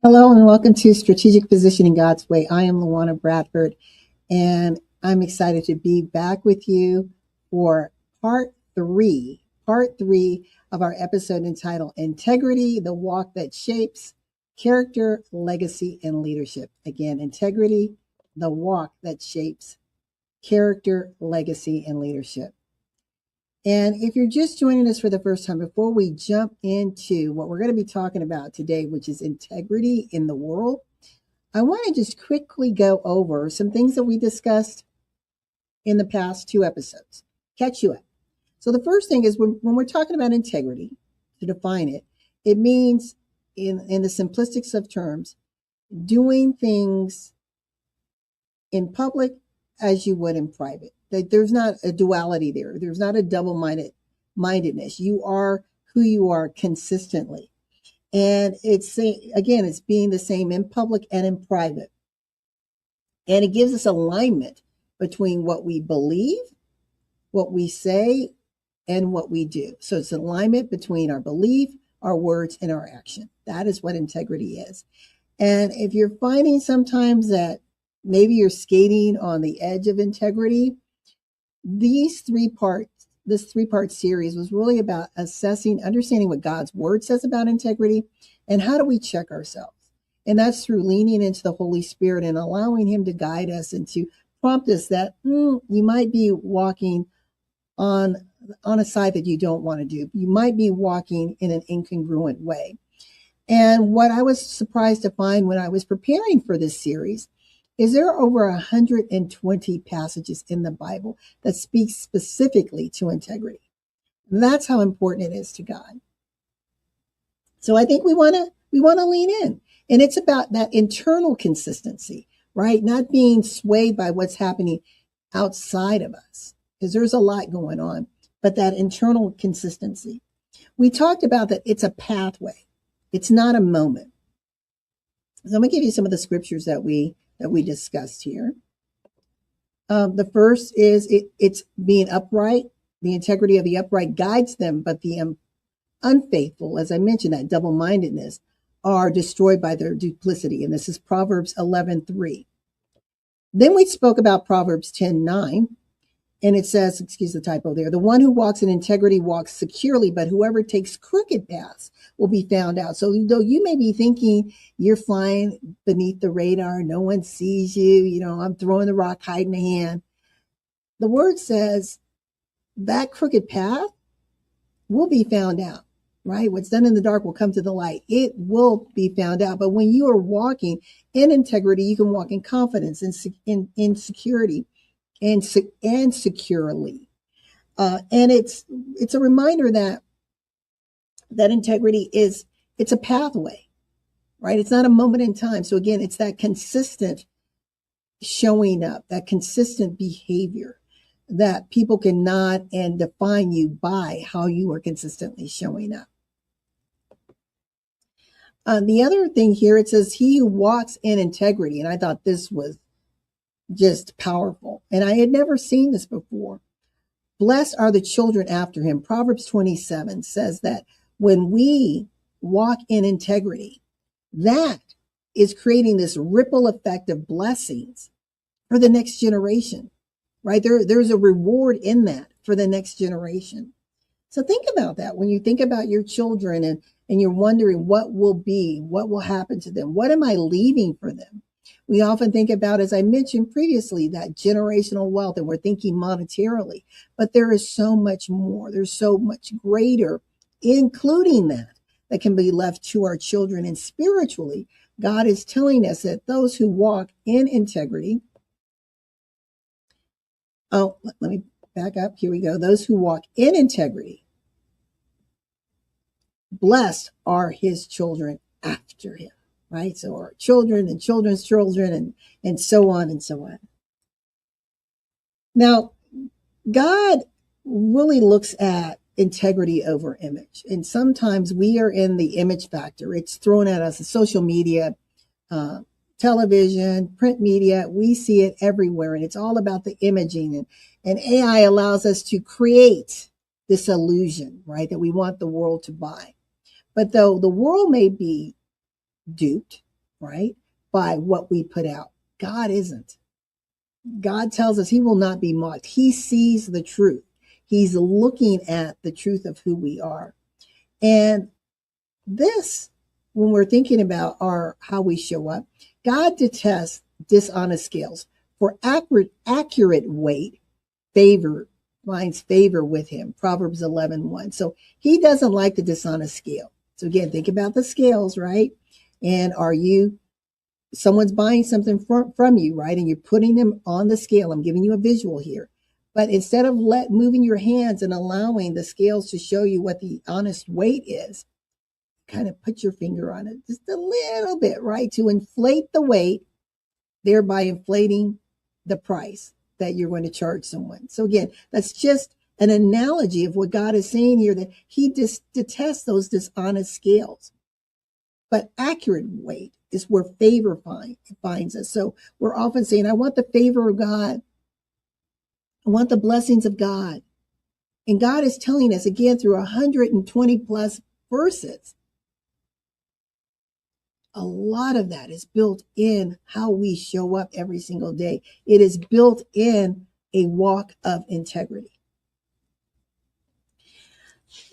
Hello and welcome to Strategic Positioning God's Way. I am LaWanna Bradford, and I'm excited to be back with you for part three of our episode entitled Integrity, the Walk That Shapes Character, Legacy, and Leadership. Again, integrity, the walk that shapes character, legacy, and leadership. And if you're just joining us for the first time, before we jump into what we're going to be talking about today, which is integrity in the world, I want to just quickly go over some things that we discussed in the past two episodes. Catch you up. So the first thing is when we're talking about integrity, to define it, it means in the simplistics of terms, doing things in public as you would in private. There's not a duality there. There's not a double-mindedness. You are who you are consistently. And it's being the same in public and in private. And it gives us alignment between what we believe, what we say, and what we do. So it's alignment between our belief, our words, and our action. That is what integrity is. And if you're finding sometimes that maybe you're skating on the edge of integrity, this three-part series was really about understanding what God's word says about integrity and how do we check ourselves. And that's through leaning into the Holy Spirit and allowing him to guide us and to prompt us that you might be walking on a side that you don't want to do. You might be walking in an incongruent way. And what I was surprised to find when I was preparing for this series is there are over 120 passages in the Bible that speak specifically to integrity. That's how important it is to God. So I think we want to lean in. And it's about that internal consistency, right? Not being swayed by what's happening outside of us, because there's a lot going on, but that internal consistency. We talked about that it's a pathway. It's not a moment. So I'm going to give you some of the scriptures that we discussed here. The first is it's being upright. The integrity of the upright guides them, but the unfaithful, as I mentioned, that double-mindedness, are destroyed by their duplicity. And this is Proverbs 11:3. Then we spoke about Proverbs 10:9. And it says, excuse the typo there, the one who walks in integrity walks securely, but whoever takes crooked paths will be found out. So though you may be thinking you're flying beneath the radar, no one sees you, I'm throwing the rock, hiding a hand. The word says that crooked path will be found out, right? What's done in the dark will come to the light. It will be found out. But when you are walking in integrity, you can walk in confidence and in security. And securely. And it's a reminder that integrity it's a pathway, right? It's not a moment in time. So again, it's that consistent showing up, that consistent behavior that people can nod and define you by how you are consistently showing up. The other thing here, it says, he who walks in integrity. And I thought this was just powerful. And I had never seen this before. Blessed are the children after him. Proverbs 27 says that when we walk in integrity, that is creating this ripple effect of blessings for the next generation, right? There's a reward in that for the next generation. So think about that when you think about your children and you're wondering what will happen to them. What am I leaving for them? We often think about, as I mentioned previously, that generational wealth, and we're thinking monetarily, but there is so much more. There's so much greater, including that can be left to our children. And spiritually, God is telling us that those who walk in integrity, let me back up. Here we go. Those who walk in integrity, blessed are his children after him. Right? So our children and children's children and so on and so on. Now, God really looks at integrity over image. And sometimes we are in the image factor. It's thrown at us in social media, television, print media. We see it everywhere. And it's all about the imaging. And AI allows us to create this illusion, right, that we want the world to buy. But though the world may be duped, right? By what we put out. God isn't. God tells us he will not be mocked. He sees the truth. He's looking at the truth of who we are. And this, when we're thinking about how we show up, God detests dishonest scales. For accurate weight, finds favor with him. Proverbs 11:1. So he doesn't like the dishonest scale. So again, think about the scales, right? And someone's buying something from you, right? And you're putting them on the scale. I'm giving you a visual here. But instead of moving your hands and allowing the scales to show you what the honest weight is, kind of put your finger on it just a little bit, right? To inflate the weight, thereby inflating the price that you're going to charge someone. So again, that's just an analogy of what God is saying here, that he detests those dishonest scales. But accurate weight is where favor finds us. So we're often saying, I want the favor of God. I want the blessings of God. And God is telling us again through 120 plus verses, a lot of that is built in how we show up every single day. It is built in a walk of integrity.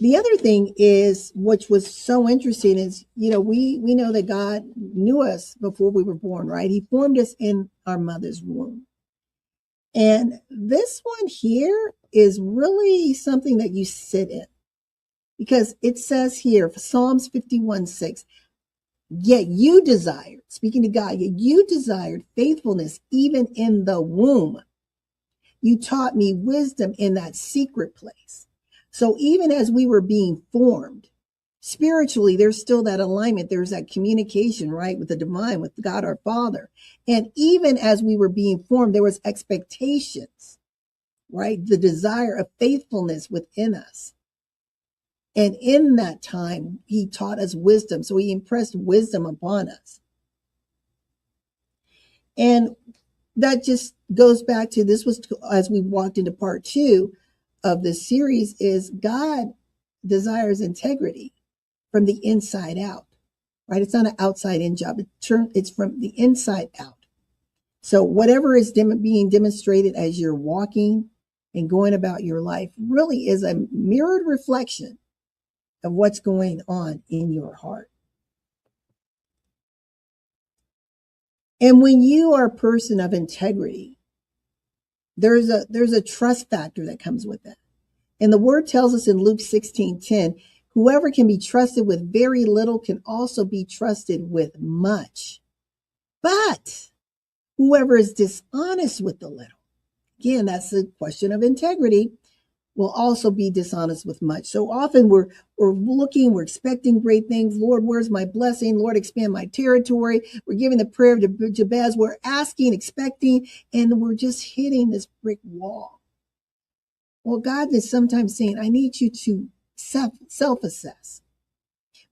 The other thing is, which was so interesting, is, we know that God knew us before we were born, right? He formed us in our mother's womb. And this one here is really something that you sit in, because it says here, Psalms 51:6, yet you desired, speaking to God, yet you desired faithfulness even in the womb. You taught me wisdom in that secret place. So even as we were being formed, spiritually, there's still that alignment. There's that communication, right, with the divine, with God our Father. And even as we were being formed, there was expectations, right? The desire of faithfulness within us. And in that time, he taught us wisdom. So he impressed wisdom upon us. And that just goes back to, this was as we walked into part 2 of this series, is God desires integrity from the inside out, right? It's not an outside in job. It's from the inside out. So whatever is being demonstrated as you're walking and going about your life really is a mirrored reflection of what's going on in your heart. And when you are a person of integrity, there's a trust factor that comes with that. And the word tells us in Luke 16:10, whoever can be trusted with very little can also be trusted with much. But whoever is dishonest with the little, again, that's a question of integrity, will also be dishonest with much. So often we're expecting great things. Lord, where's my blessing? Lord, expand my territory. We're giving the prayer to Jabez. We're asking, expecting, and we're just hitting this brick wall. Well, God is sometimes saying, I need you to self-assess.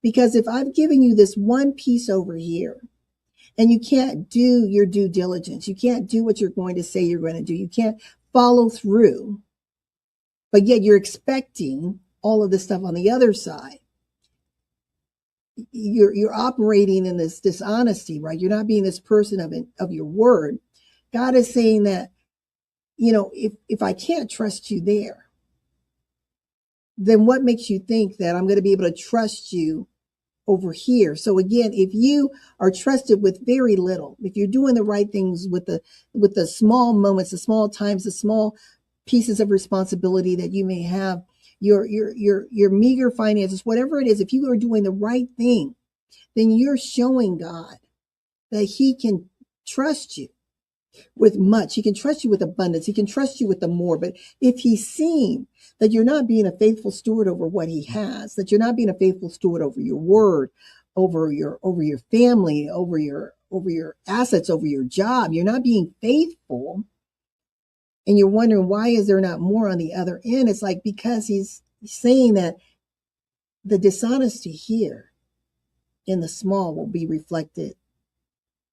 Because if I've given you this one piece over here, and you can't do your due diligence, you can't do what you're going to say you're going to do, you can't follow through, but yet you're expecting all of this stuff on the other side, you're operating in this dishonesty, right? You're not being this person of your word. God is saying that, if I can't trust you there, then what makes you think that I'm going to be able to trust you over here? So again, if you are trusted with very little, if you're doing the right things with the small moments, the small times, the small pieces of responsibility that you may have, your meager finances, whatever it is, if you are doing the right thing, then you're showing God that he can trust you with much. He can trust you with abundance. He can trust you with the more. But if he's seen that you're not being a faithful steward over what he has, that you're not being a faithful steward over your word, over your family, over your assets, over your job, you're not being faithful, and you're wondering, why is there not more on the other end? It's like, because he's saying that the dishonesty here in the small will be reflected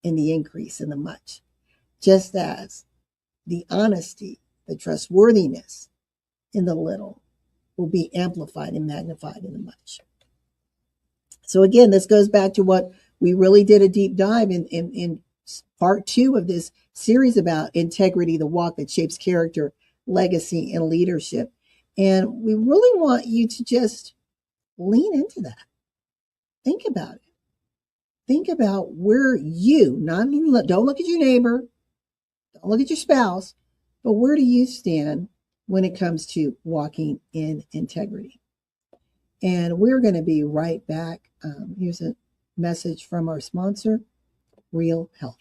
in the increase in the much. Just as the honesty, the trustworthiness in the little will be amplified and magnified in the much. So again, this goes back to what We really did a deep dive in part 2 of this series about integrity, the walk that shapes character, legacy, and leadership. And we really want you to just lean into that. Think about it. Think about where don't look at your neighbor, don't look at your spouse, but where do you stand when it comes to walking in integrity? And we're going to be right back. Here's a message from our sponsor, Real Health.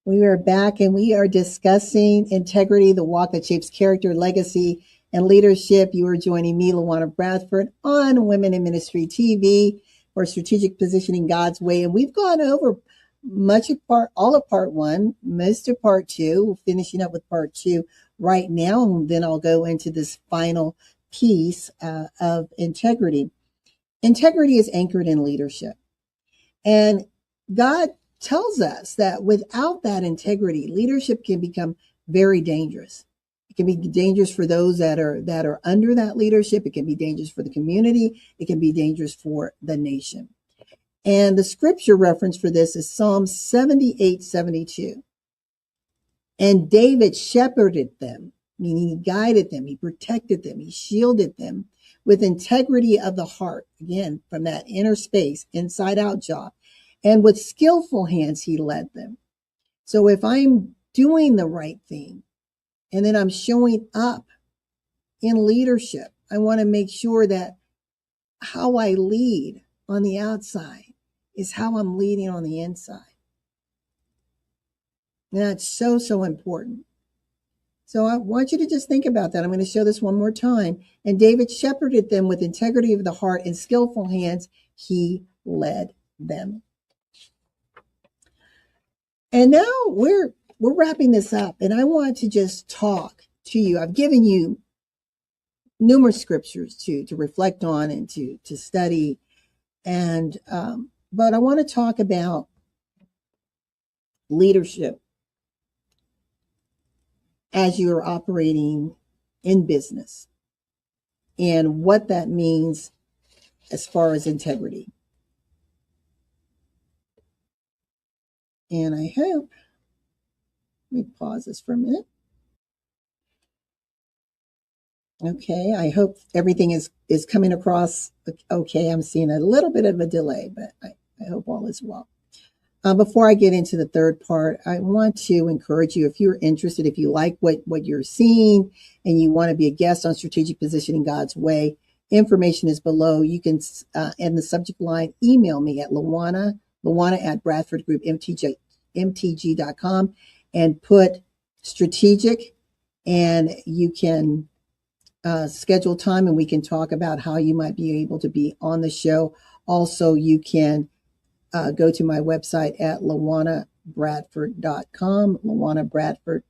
We are back and we are discussing integrity, the walk that shapes character, legacy, and leadership. You are joining me, LaWanna Bradford, on Women in Ministry TV for Strategic Positioning God's Way. And we've gone over all of part 1, most of part 2. We're finishing up with part 2 right now. And then I'll go into this final piece of integrity. Integrity is anchored in leadership. And God tells us that without that integrity, leadership can become very dangerous. It can be dangerous for those that are under that leadership. It can be dangerous for the community. It can be dangerous for the nation. And the scripture reference for this is Psalm 78:72. And David shepherded them, meaning he guided them, he protected them, he shielded them with integrity of the heart. Again, from that inner space, inside out job. And with skillful hands, he led them. So if I'm doing the right thing and then I'm showing up in leadership, I want to make sure that how I lead on the outside is how I'm leading on the inside. And that's so, so important. So I want you to just think about that. I'm going to show this one more time. And David shepherded them with integrity of the heart and skillful hands. He led them. And now we're wrapping this up, and I want to just talk to you. I've given you numerous scriptures to reflect on and to study, and but I want to talk about leadership as you're operating in business and what that means as far as integrity. And I hope, let me pause this for a minute. Okay, I hope everything is coming across okay. I'm seeing a little bit of a delay, but I hope all is well. Before I get into the third part, I want to encourage you, if you're interested, if you like what you're seeing and you want to be a guest on Strategic Positioning God's Way, information is below. You can, in the subject line, email me at LaWanna at bradfordgroupmtg.com and put strategic, and you can schedule time and we can talk about how you might be able to be on the show. Also, you can go to my website at LaWannaBradford.com, LaWanna Bradford,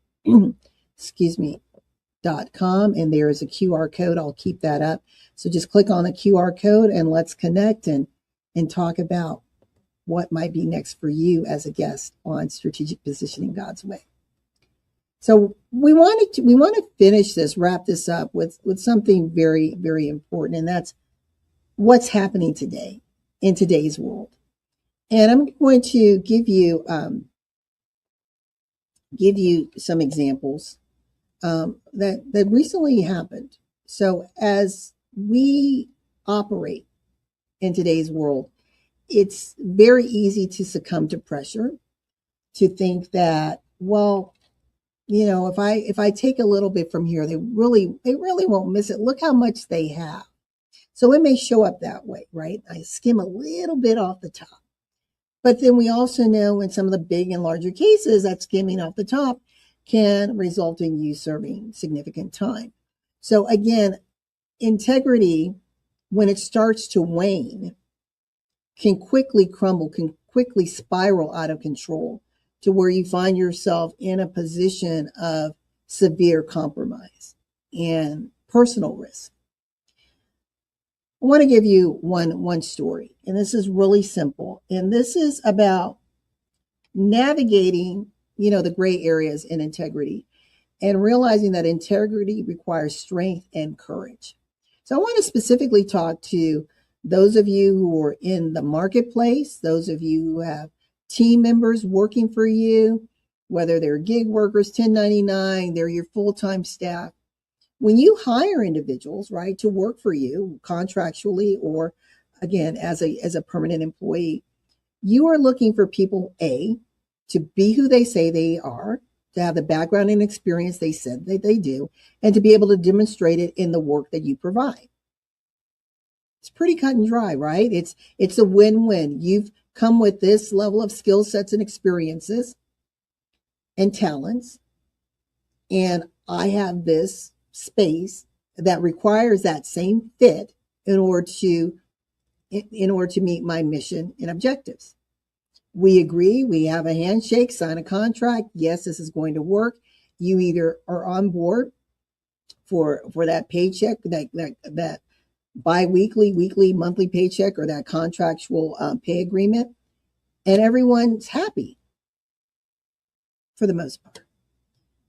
.com, and there is a QR code. I'll keep that up. So just click on the QR code and let's connect and talk about what might be next for you as a guest on Strategic Positioning God's Way. So we want to finish this, wrap this up with something very, very important, and that's what's happening today in today's world. And I'm going to give you some examples that recently happened. So as we operate in today's world, it's very easy to succumb to pressure, to think that, well, you know, if I take a little bit from here, they really won't miss it. Look how much they have. So it may show up that way, right? I skim a little bit off the top. But then we also know in some of the big and larger cases that skimming off the top can result in you serving significant time. So again, integrity, when it starts to wane, can quickly crumble, can quickly spiral out of control to where you find yourself in a position of severe compromise and personal risk. I want to give you one story, and this is really simple. And this is about navigating, the gray areas in integrity and realizing that integrity requires strength and courage. So I want to specifically talk to those of you who are in the marketplace, those of you who have team members working for you, whether they're gig workers, 1099, they're your full-time staff. When you hire individuals, right, to work for you contractually or again as a permanent employee, you are looking for people, A, to be who they say they are, to have the background and experience they said that they do, and to be able to demonstrate it in the work that you provide. It's pretty cut and dry, right? It's a win-win. You've come with this level of skill sets and experiences and talents, and I have this space that requires that same fit in order to meet my mission and objectives. We agree, we have a handshake, sign a contract. Yes, this is going to work. You either are on board for that paycheck, that bi-weekly, weekly, monthly paycheck, or that contractual pay agreement, and everyone's happy for the most part.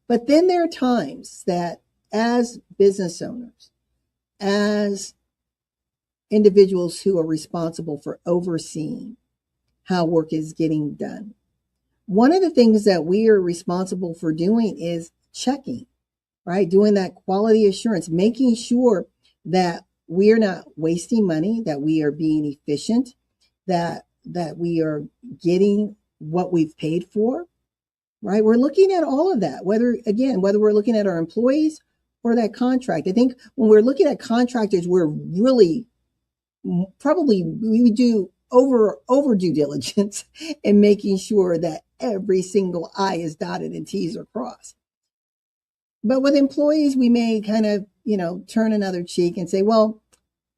But then there are times that as business owners, as individuals who are responsible for overseeing how work is getting done, one of the things that we are responsible for doing is checking, right? Doing that quality assurance, making sure that we are not wasting money, that we are being efficient, that we are getting what we've paid for, right? We're looking at all of that, whether we're looking at our employees or that contract. I think when we're looking at contractors, we're really we do over due diligence in making sure that every single I is dotted and T's are crossed. But with employees, we may kind of, turn another cheek and say, well,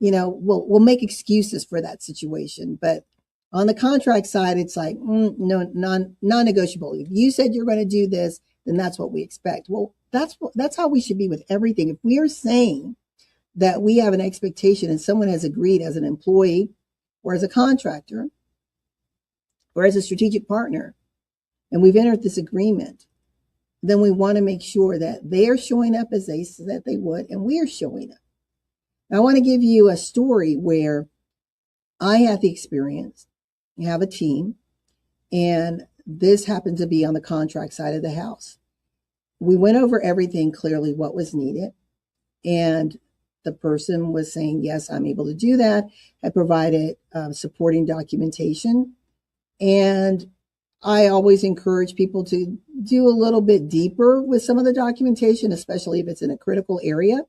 we'll make excuses for that situation. But on the contract side, it's like, no, non-negotiable. If you said you're going to do this, then that's what we expect. Well, that's how we should be with everything. If we are saying that we have an expectation and someone has agreed as an employee or as a contractor or as a strategic partner, and we've entered this agreement, then we want to make sure that they are showing up as they said they would, and we are showing up. Now, I want to give you a story where I had the experience. You have a team, and this happened to be on the contract side of the house. We went over everything clearly, what was needed, and the person was saying, yes, I'm able to do that. I provided supporting documentation, and I always encourage people to do a little bit deeper with some of the documentation, especially if it's in a critical area.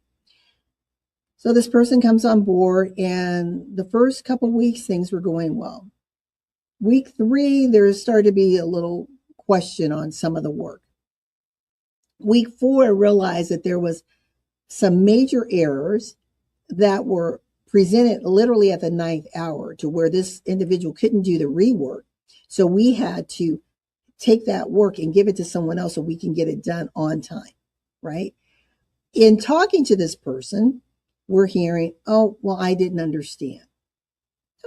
So this person comes on board, and the first couple weeks, things were going well. Week 3, there started to be a little question on some of the work. Week 4, I realized that there was some major errors that were presented literally at the 9th hour to where this individual couldn't do the rework. So we had to take that work and give it to someone else so we can get it done on time, right? In talking to this person, we're hearing, oh, well, I didn't understand.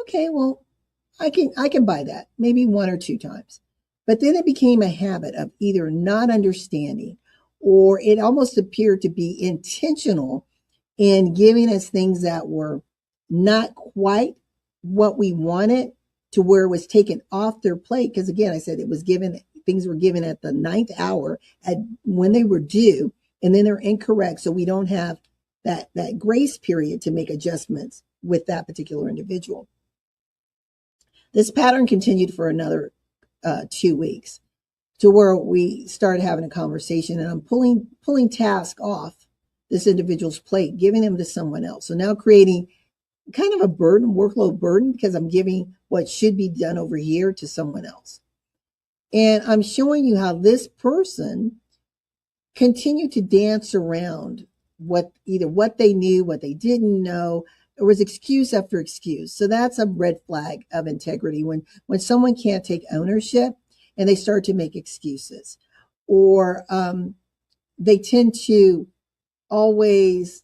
Okay, well, I can buy that maybe 1 or 2 times. But then it became a habit of either not understanding, or it almost appeared to be intentional in giving us things that were not quite what we wanted, to where it was taken off their plate. Because again, I said things were given at the 9th hour when they were due, and then they're incorrect. So we don't have that grace period to make adjustments with that particular individual. This pattern continued for another 2 weeks, to where we started having a conversation, and I'm pulling task off this individual's plate, giving them to someone else. So now creating kind of a burden, workload burden, because I'm giving what should be done over here to someone else. And I'm showing you how this person continued to dance around either what they knew, what they didn't know. There was excuse after excuse. So that's a red flag of integrity when someone can't take ownership and they start to make excuses, or they tend to always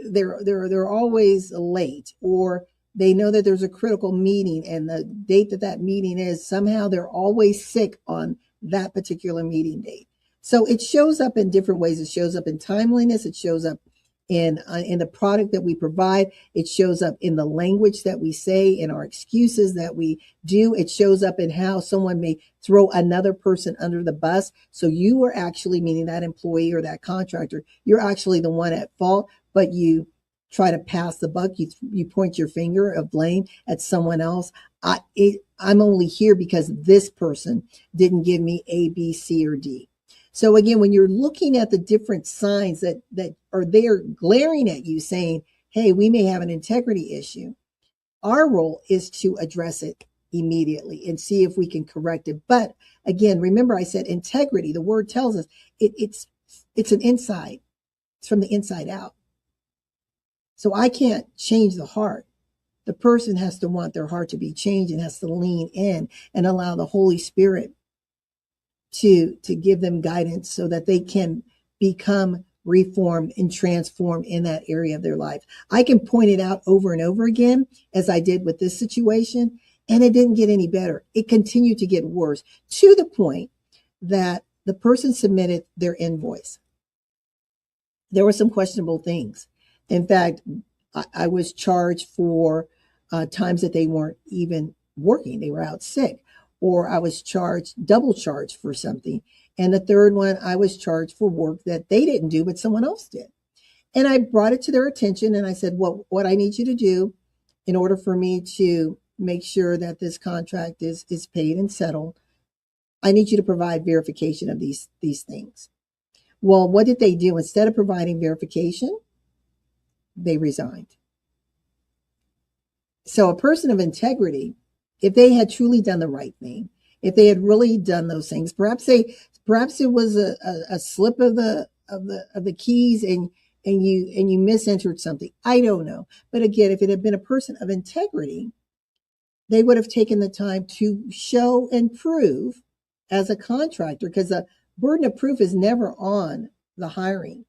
they're always late, or they know that there's a critical meeting and the date that meeting is, somehow they're always sick on that particular meeting date. So it shows up in different ways. It shows up in timeliness. It shows up in the product that we provide. It shows up in the language that we say, in our excuses that we do. It shows up in how someone may throw another person under the bus. So you are actually, meaning that employee or that contractor, you're actually the one at fault, but you try to pass the buck. You point your finger of blame at someone else. I'm only here because this person didn't give me A, B, C, or D. So again, when you're looking at the different signs that are there glaring at you saying, hey, we may have an integrity issue, our role is to address it immediately and see if we can correct it. But again, remember I said integrity, the word tells us it's an inside. It's from the inside out. So I can't change the heart. The person has to want their heart to be changed and has to lean in and allow the Holy Spirit to give them guidance so that they can become reformed and transformed in that area of their life. I can point it out over and over again, as I did with this situation, and it didn't get any better. It continued to get worse, to the point that the person submitted their invoice. There were some questionable things. In fact, I was charged for times that they weren't even working. They were out sick. Or I was double charged for something. And the third one, I was charged for work that they didn't do, but someone else did. And I brought it to their attention and I said, what I need you to do in order for me to make sure that this contract is paid and settled, I need you to provide verification of these things. Well, what did they do? Instead of providing verification, they resigned. So a person of integrity, if they had truly done the right thing, if they had really done those things, perhaps it was a slip of the keys and you misentered something. I don't know. But again, if it had been a person of integrity, they would have taken the time to show and prove as a contractor, because the burden of proof is never on the hiring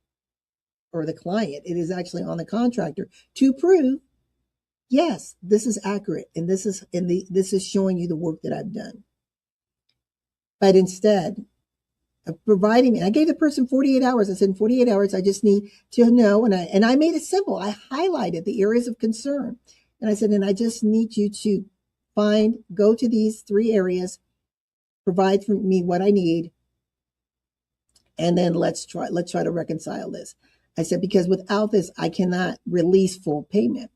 or the client. It is actually on the contractor to prove, yes, this is accurate, and this is showing you the work that I've done. But instead of providing me, I gave the person 48 hours. I said, in 48 hours, I just need to know, and I made it simple. I highlighted the areas of concern, and I said, and I just need you to go to these 3 areas, provide for me what I need, and then let's try to reconcile this. I said, because without this, I cannot release full payment.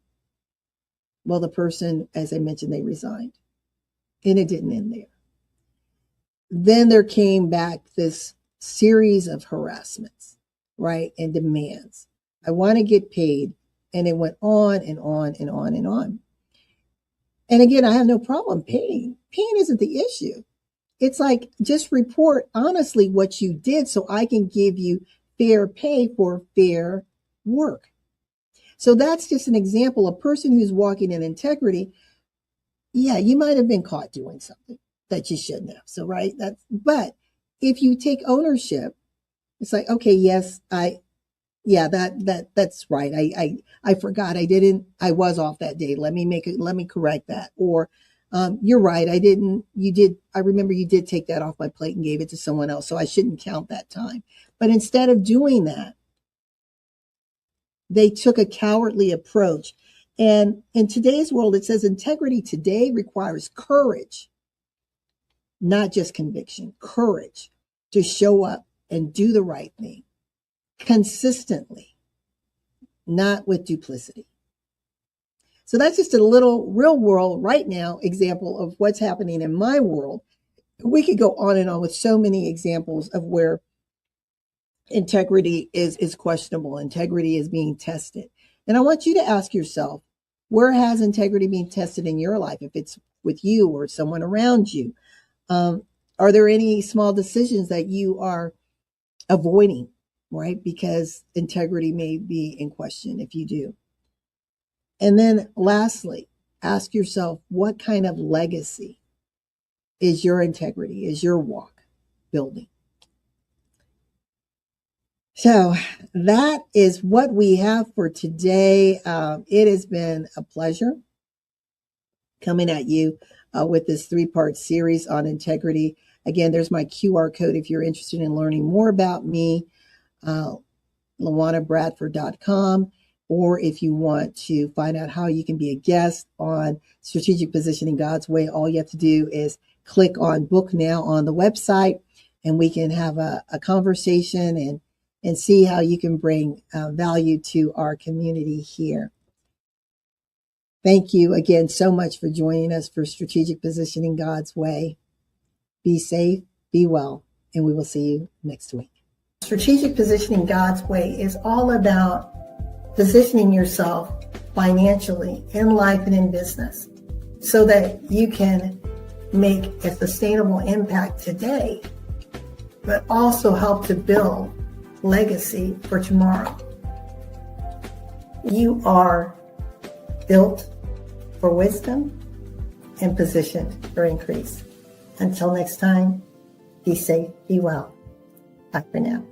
Well, the person, as I mentioned, they resigned, and it didn't end there. Then there came back this series of harassments, right, and demands. I want to get paid, and it went on and on and on and on. And again, I have no problem paying. Paying isn't the issue. It's like, just report honestly what you did so I can give you fair pay for fair work. So that's just an example. A person who's walking in integrity, yeah, you might have been caught doing something that you shouldn't have. So, right, but if you take ownership, it's like, okay, yes, that's right. I forgot. I was off that day. Let me correct that. Or, you're right. I remember you did take that off my plate and gave it to someone else. So I shouldn't count that time. But instead of doing that, they took a cowardly approach. And in today's world, it says integrity today requires courage, not just conviction, courage to show up and do the right thing consistently, not with duplicity. So that's just a little real world right now example of what's happening in my world. We could go on and on with so many examples of where integrity is questionable. Integrity is being tested. And I want you to ask yourself, where has integrity been tested in your life? If it's with you or someone around you, are there any small decisions that you are avoiding, right? Because integrity may be in question if you do. And then lastly, ask yourself, what kind of legacy is your integrity, is your walk building? So that is what we have for today. It has been a pleasure coming at you with this 3-part series on integrity. Again, there's my QR code if you're interested in learning more about me, LaWannaBradford.com, or if you want to find out how you can be a guest on Strategic Positioning God's Way, all you have to do is click on Book Now on the website, and we can have a conversation and see how you can bring value to our community here. Thank you again so much for joining us for Strategic Positioning God's Way. Be safe, be well, and we will see you next week. Strategic Positioning God's Way is all about positioning yourself financially in life and in business so that you can make a sustainable impact today, but also help to build legacy for tomorrow. You are built for wisdom and positioned for increase. Until next time, be safe, be well. Bye for now.